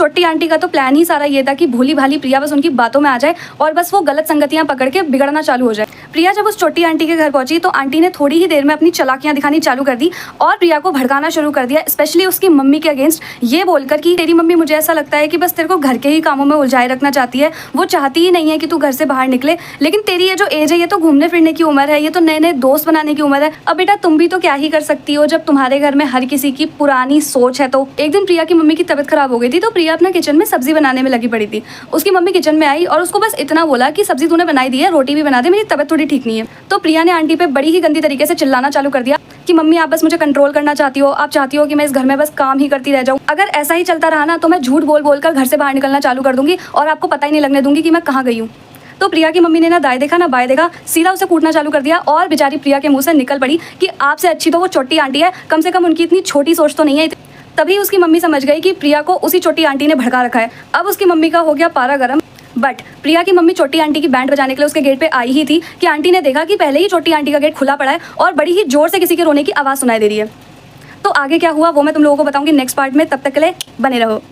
छोटी आंटी का तो प्लान ही सारा ये था कि भोली भाली प्रिया बस उनकी बातों में आ जाए और बस वो गलत संगतियां पकड़ के बिगड़ना चालू हो जाए। प्रिया जब उस छोटी आंटी के घर पहुंची तो आंटी ने थोड़ी ही देर में अपनी चालाकियां दिखानी चालू कर दी और प्रिया को भड़काना शुरू कर दिया, स्पेशली उसकी मम्मी के अगेंस्ट, ये बोलकर कि तेरी मम्मी मुझे ऐसा लगता है कि बस तेरे को घर के ही कामों में उलझाए रखना चाहती है, वो चाहती ही नहीं है कि तू घर से बाहर निकले। लेकिन तेरी ये जो एज है ये तो घूमने फिरने की उम्र है, ये तो नए नए दोस्त बनाने की उम्र है। अब बेटा तुम भी तो क्या ही कर सकती हो जब तुम्हारे घर में हर किसी की पुरानी सोच है। तो एक दिन प्रिया की मम्मी की तबीयत खराब हो गई थी तो प्रिया अपना किचन में सब्जी बनाने में लगी पड़ी थी। उसकी मम्मी किचन में आई और उसको बस इतना बोला कि सब्जी तूने बनाई दी है, रोटी भी बना दे, मेरी तबीयत थोड़ी ठीक नहीं है। तो प्रिया ने आंटी पे बड़ी ही गंदी तरीके से चिल्लाना चालू कर दिया कि मम्मी आप बस मुझे कंट्रोल करना चाहती हो, आप चाहती हो कि मैं इस घर में बस काम ही करती रह जाऊं। अगर ऐसा ही चलता रहा ना तो मैं झूठ बोल बोल कर घर से बाहर निकलना चालू कर दूंगी और आपको पता ही नहीं लगने दूंगी कि मैं कहाँ गई हूँ। तो प्रिया की मम्मी ने ना दाएं देखा ना बाएं देखा, सीधा उसे कूटना चालू कर दिया और बेचारी प्रिया के मुंह से निकल पड़ी कि आपसे अच्छी तो वो छोटी आंटी है, कम से कम उनकी इतनी छोटी सोच तो नहीं है। तभी उसकी मम्मी समझ गई कि प्रिया को उसी छोटी आंटी ने भड़का रखा है। अब उसकी मम्मी का हो गया पारा गरम। बट प्रिया की मम्मी छोटी आंटी की बैंड बजाने के लिए उसके गेट पे आई ही थी कि आंटी ने देखा कि पहले ही छोटी आंटी का गेट खुला पड़ा है और बड़ी ही जोर से किसी के रोने की आवाज़ सुनाई दे रही है। तो आगे क्या हुआ वो मैं तुम लोगों को बताऊंगी नेक्स्ट पार्ट में, तब तक के लिए बने रहो।